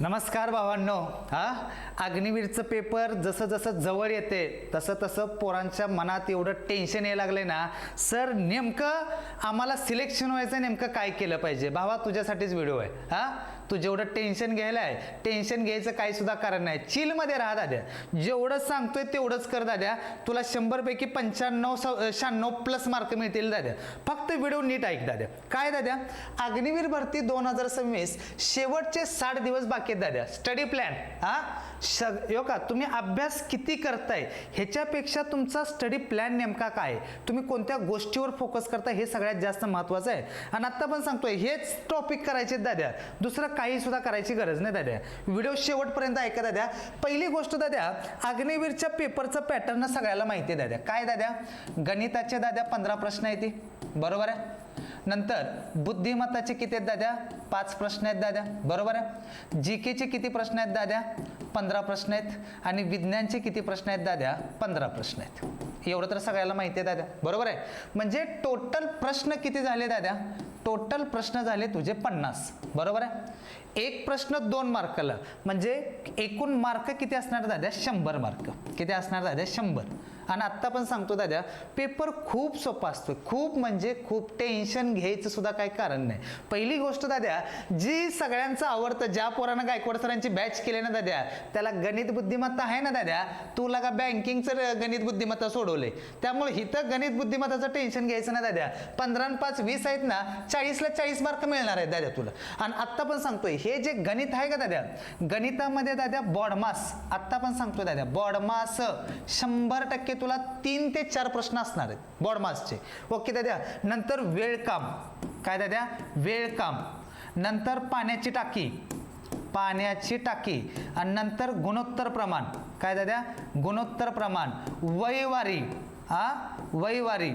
नमस्कार भावांनो. अग्निवीरचं पेपर जसं जसं जवळ येते तसं तसं पोरांच्या मनात एवढं टेन्शन यायला लागले ना. सर नेमकं आम्हाला सिलेक्शन व्हायचं नेमकं काय केलं पाहिजे. भावा तुझ्यासाठीच व्हिडिओ आहे. तू जेवढं टेन्शन घ्यायला आहे टेन्शन घ्यायचं काही सुद्धा कारण नाही. चिलमध्ये राहा दाद्या. जेवढं सांगतोय तेवढंच कर दाद्या. तुला 100 पैकी 95-96 प्लस मार्क मिळतील दाद्या. फक्त व्हिडिओ नीट ऐक दाद्या. काय दाद्या, अग्निवीर भरती 2026 शेवटचे 60 दिवस बाकी आहेत दाद्या. स्टडी प्लॅन का तुम्ही अभ्यास किती करताय ह्याच्यापेक्षा तुमचा स्टडी प्लॅन नेमका काय, तुम्ही कोणत्या गोष्टीवर फोकस करताय हे सगळ्यात जास्त महत्त्वाचं आहे. आणि आता पण सांगतोय हेच टॉपिक करायचे दाद्या. दुसरं काही सुद्धा करायची गरज नाही दाद्या. व्हिडिओ शेवटपर्यंत ऐका दाद्या. पहिली गोष्ट दाद्या, अग्निवीरच्या पेपरचं पॅटर्न सगळ्याला माहिती आहे दाद्या. काय दाद्या, गणिताचे दाद्या 15 प्रश्न आहेत, बरोबर आहे. नंतर बुद्धिमत्ताचे किती आहेत दाद्या, 5 प्रश्न आहेत दाद्या, बरोबर आहे. जीकेचे किती प्रश्न आहेत दाद्या, 15 प्रश्न आहेत. आणि विज्ञानचे किती प्रश्न आहेत दाद्या, 15 प्रश्न आहेत. एवढं तर सगळ्याला माहिती आहे दाद्या, बरोबर आहे. म्हणजे टोटल प्रश्न किती झाले दाद्या, टोटल प्रश्न झाले तुझे 50, बरोबर आहे. एक प्रश्न 2 मार्काला म्हणजे एकूण मार्क किती असणार दाद्या, 100 मार्क. किती असणार दाद्या, 100. आणि आत्ता पण सांगतो दाद्या, पेपर खूप सोपा असतो. खूप म्हणजे खूप टेन्शन घ्यायचं सुद्धा काही कारण नाही. पहिली गोष्ट दाद्या, जी सगळ्यांचं आवडतं, ज्या पोरानं गायकवाड सरांची बॅच केली ना दाद्या, त्याला गणित बुद्धिमत्ता आहे ना दाद्या. तुला का बँकिंगचं गणित बुद्धिमत्ता सोडवलंय, त्यामुळे इथं गणित बुद्धिमत्ताचं टेन्शन घ्यायचं ना दाद्या. 15 आणि 5 20 आहेत ना, 40ला 40 मार्क मिळणार आहेत दाद्या तुला. आणि आत्ता पण सांगतोय, हे जे गणित आहे का दाद्या, गणितामध्ये दाद्या बॉडमास, आत्ता पण सांगतोय दाद्या, बॉडमास 100% तुला 3 ते 4 प्रश्न असणार आहेत बॉडमासचे. ओके दाद्या. नंतर वेळ काम, काय दाद्या, वेळ काम. नंतर पाण्याची टाकी, पाण्याची टाकी. आणि नंतर गुणोत्तर प्रमाण, काय दाद्या, गुणोत्तर प्रमाण. वयवारी, वयवारी.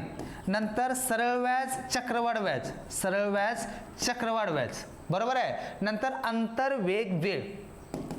नंतर सरळ व्याज, चक्रवाढ व्याज, सरळ व्याज, चक्रवाढ व्याज, बरोबर आहे. नंतर अंतर वेग वेळ,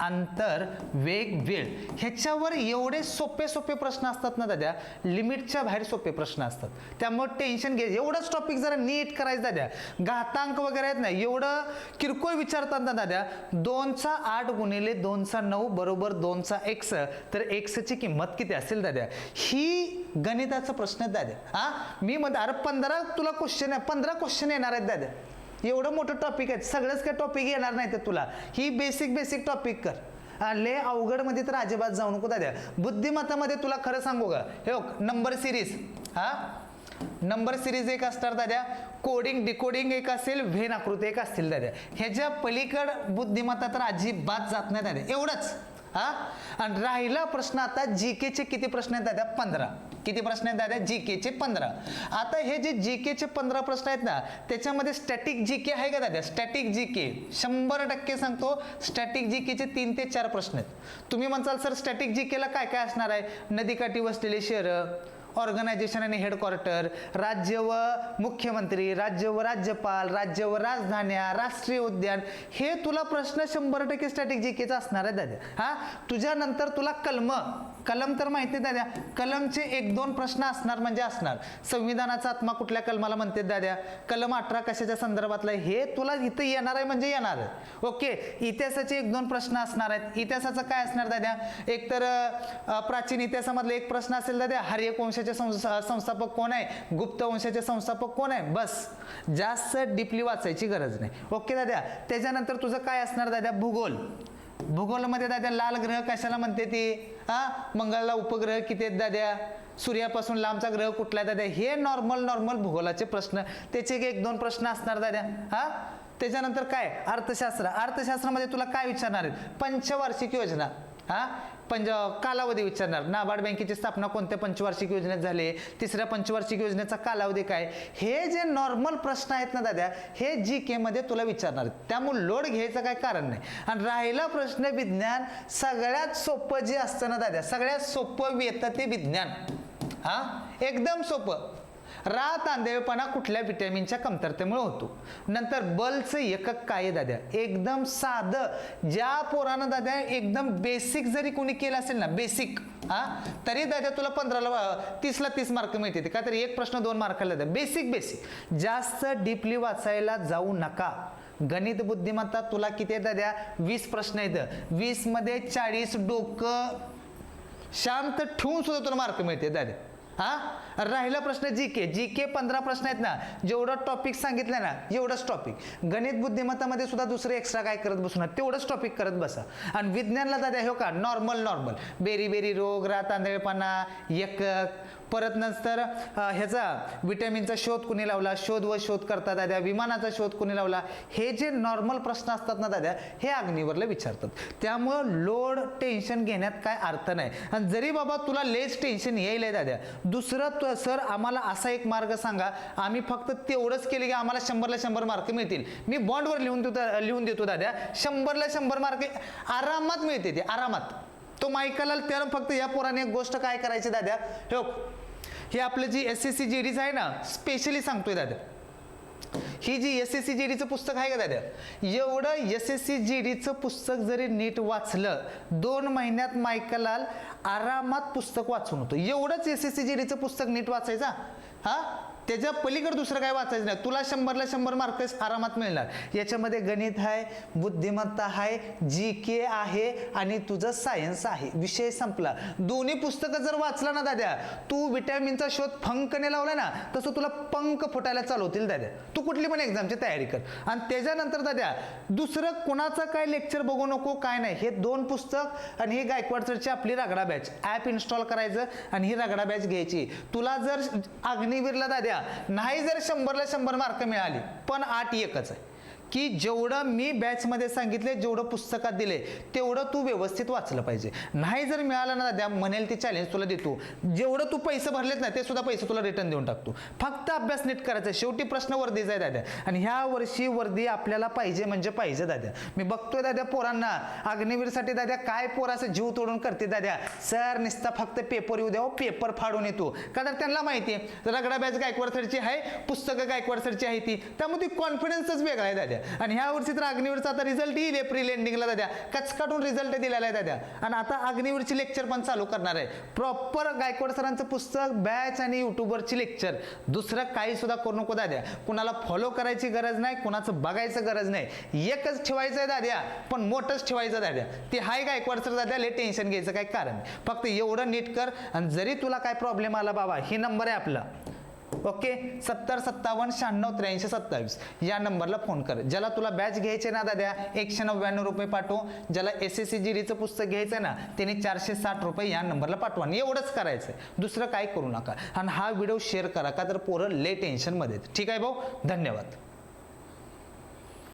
अंतर वेग वेळ. ह्याच्यावर एवढे सोपे सोपे प्रश्न असतात ना दाद्या, लिमिटच्या बाहेर सोपे प्रश्न असतात. त्यामुळे टेन्शन घे. एवढंच टॉपिक जरा नीट करायचं दाद्या. घातांक वगैरे आहेत ना, एवढं किरकोळ विचारतात ना दाद्या. 2चा 8 गुणिले 2चा 9 बरोबर 2चा x, तर x ची किंमत किती असेल दाद्या. ही गणिताचा प्रश्न आहे दाद्या. मी म्हणतो अरे 15 तुला क्वेश्चन आहे, 15 क्वेश्चन येणार आहेत दाद्या. एवढं मोठं टॉपिक आहे, सगळंच काय टॉपिक येणार नाही तर तुला. ही बेसिक टॉपिक कर. ले अवघड मध्ये तर अजिबात जाऊ नको दाद्या. बुद्धिमत्तामध्ये तुला खरं सांगू का, हे नंबर सिरीज, नंबर सिरीज एक असणार दाद्या. कोडिंग डिकोडिंग एक असेल, व्हेन आकृती एक असतील दाद्या. ह्याच्या पलीकड बुद्धिमत्ता तर अजिबात जात नाही दाद्या. एवढंच. आणि राहिला प्रश्न आता जीकेचे किती प्रश्न आहेत दाद्या, 15. किती प्रश्न आहेत दाद्या, जीकेचे 15. आता हे जे जीकेचे 15 प्रश्न आहेत ना, त्याच्यामध्ये स्टॅटिक जीके आहे का दाद्या, स्टॅटिक जीके 100% सांगतो. स्टॅटिक जीकेचे 3 ते 4 प्रश्न आहेत. तुम्ही म्हणसाल सर स्टॅटिक जीकेला काय काय असणार आहे, नदीकाठी वसलेले शहरं, ऑर्गनायझेशन आणि हेडक्वार्टर, राज्य व मुख्यमंत्री, राज्य व राज्यपाल, राज्य व राजधान्या, राष्ट्रीय उद्यान. हे तुला प्रश्न 100% स्टॅटिक जीकेचा असणार आहे दाद्या. तुझ्यानंतर तुला कलम तर माहिती आहे दाद्या. कलमचे 1-2 प्रश्न असणार म्हणजे असणार. संविधानाचा आत्मा कुठल्या कलमाला म्हणते दाद्या, कलम 18 कशाच्या संदर्भातला, हे तुला इथं येणार आहे म्हणजे येणार आहे. ओके. इतिहासाचे 1-2 प्रश्न असणार आहेत. इतिहासाचं काय असणार दाद्या, एक तर प्राचीन इतिहासामधला एक प्रश्न असेल दाद्या, हर्यक वंशाचे संस्थापक कोण आहे, गुप्त वंशाचे संस्थापक कोण आहे. बस, जास्त डीपली वाचायची गरज नाही. ओके दाद्या. त्याच्यानंतर तुझं काय असणार दाद्या, भूगोल. भूगोलमध्ये दाद्या लाल ग्रह कशाला म्हणते ती, मंगळाला उपग्रह किती आहेत दाद्या, सूर्यापासून लांबचा ग्रह कुठला आहे दाद्या. हे नॉर्मल भूगोलाचे प्रश्न, त्याचे 1-2 प्रश्न असणार दाद्या. त्याच्यानंतर काय, अर्थशास्त्र. अर्थशास्त्रामध्ये तुला काय विचारणार आहेत, पंचवार्षिक योजना, कालावधी विचारणार. नाबार्ड बँकेची स्थापना कोणत्या पंचवार्षिक योजनेत झाली, तिसऱ्या पंचवार्षिक योजनेचा कालावधी काय. हे जे नॉर्मल प्रश्न आहेत ना दाद्या, हे जीके मध्ये तुला विचारणार आहेत. त्यामुळे लोड घ्यायचं काय कारण नाही. आणि राहिला प्रश्न विज्ञान, सगळ्यात सोपं जे असतं ना दाद्या, सगळ्यात सोपं येतं ते विज्ञान. एकदम सोपं. तांदळपणा कुठल्या विटॅमिनच्या कमतरतेमुळे होतो. नंतर बलचं एकक काय आहे दाद्या, एकदम साधं. ज्या पोरानं दाद्या एकदम बेसिक जरी कोणी केलं असेल ना, बेसिक, तरी दाद्या तुला 30ला 30 मार्क मिळते. का तर एक प्रश्न 2 मार्काला द्या. बेसिक. जास्त डीपली वाचायला जाऊ नका. गणित बुद्धिमत्ता तुला किती आहे दाद्या 20 प्रश्न आहेत 20 मध्ये 40 डोकं शांत ठेवून सुद्धा तुला मार्क मिळते दाद्या हा राहिला प्रश्न जीके 15 प्रश्न आहेत ना जेवढं टॉपिक सांगितलं ना एवढंच टॉपिक गणित बुद्धिमत्तामध्ये सुद्धा दुसरं एक्स्ट्रा काय करत बसू ना तेवढंच टॉपिक करत बसा आणि विज्ञानला दादा हो का नॉर्मल बेरी रोग तांदळेपणा एकक परत नंतर ह्याचा विटॅमिनचा शोध कुणी लावला शोध करता दाद्या विमानाचा शोध कुणी लावला हे जे नॉर्मल प्रश्न असतात ना दाद्या हे अग्निवरला विचारतात त्यामुळं लोड टेन्शन घेण्यात काय अर्थ नाही आणि जरी बाबा तुला लेस टेन्शन येईल दाद्या दुसरं सर आम्हाला असा एक मार्ग सांगा आम्ही फक्त तेवढंच केले की आम्हाला 100ला 100 मार्क मिळतील मी बॉन्डवर लिहून देतो दाद्या 100ला 100 मार्क आरामात मिळते ते आरामात तो मायकाला त्याला फक्त या पोराने एक गोष्ट काय करायची दाद्या हे आपलं जी SSC GDचं आहे ना स्पेशली सांगतोय दादा ही जी SSC GDचं पुस्तक आहे का दादा एवढं SSC GDचं पुस्तक जरी नीट वाचलं 2 महिन्यात मायकलाल आरामात पुस्तक वाचून होतं एवढंच SSC GDचं पुस्तक नीट वाचायचा हा त्याच्या पलीकडे दुसरं काय वाचायचं नाही तुला 100ला 100 मार्क आरामात मिळणार याच्यामध्ये गणित आहे बुद्धिमत्ता आहे GK आहे आणि तुझं सायन्स आहे विषय संपला दोन्ही पुस्तकं जर वाचला ना दाद्या तू विटॅमिनचा शोध फंकने लावला ना तसं तुला पंख फुटायला चालू होतील दाद्या तू कुठली पण एक्झामची तयारी कर आणि त्याच्यानंतर दाद्या दुसरं कोणाचं काय लेक्चर बघू नको काय नाही हे 2 पुस्तक आणि ही गायकवाड सरची आपली रगडा बॅच ॲप इन्स्टॉल करायचं आणि ही रगडा बॅच घ्यायची तुला जर अग्निवीरला दाद्या नाही जर 100ला 100 मार्क मिळाली पण 8 एकच आहे की जेवढं मी बॅचमध्ये सांगितले जेवढं पुस्तकात दिले तेवढं तू व्यवस्थित वाचलं पाहिजे नाही जर मिळालं ना दाद्या म्हणेल ते चॅलेंज तुला देतो जेवढं तू पैसे भरलेत ना ते सुद्धा पैसे तुला रिटर्न देऊन टाकतो फक्त अभ्यास नीट करायचा शेवटी प्रश्न वर्दीचा आहे दाद्या आणि ह्या वर्षी वर्दी आपल्याला पाहिजे म्हणजे पाहिजे दाद्या मी बघतोय दाद्या पोरांना अग्निवीरसाठी दाद्या काय पोर असं जीव तोडून करते दाद्या सर निसता फक्त पेपर येऊ द्या पेपर फाडून येतो का तर त्यांना माहिती आहे रगडा बॅच गायकवाड सरची आहे पुस्तकं गायकवाड सरची आहे ती त्यामुळे ती कॉन्फिडन्सच वेगळा आहे दाद्या आणि ह्या वर्षी तर अग्निवीरचा आता रिझल्ट येईल एप्रिल एंडिंगला दाद्या कचकाटून रिझल्ट दिलेला आहे दाद्या आणि आता अग्निवीरची लेक्चर पण चालू करणार आहे प्रॉपर गायकवाड सरांचं पुस्तक बॅच आणि युट्यूबवरची लेक्चर दुसरं काही सुद्धा करू नको दाद्या कुणाला फॉलो करायची गरज नाही कुणाचं बघायचं गरज नाही एकच ठेवायचं आहे दाद्या पण मोठंच ठेवायचं दाद्या ते हाय गायकवाड सर दाद्या लय टेन्शन घ्यायचं काय कारण नाही फक्त एवढं नीट कर आणि जरी तुला काय प्रॉब्लेम आला बाबा ही नंबर आहे आपला ओके 70 57 96 83 27 या नंबरला फोन कर ज्याला तुला बॅच घ्यायचे ना दाद्या 199 रुपये पाठव ज्याला SSC GDचं पुस्तक घ्यायचं ना त्याने 460 रुपये या नंबरला पाठवा एवढंच करायचंय दुसरं काय करू नका आणि हा व्हिडिओ शेअर करा का तर पोरं लय टेन्शन मध्ये ठीक आहे भाऊ धन्यवाद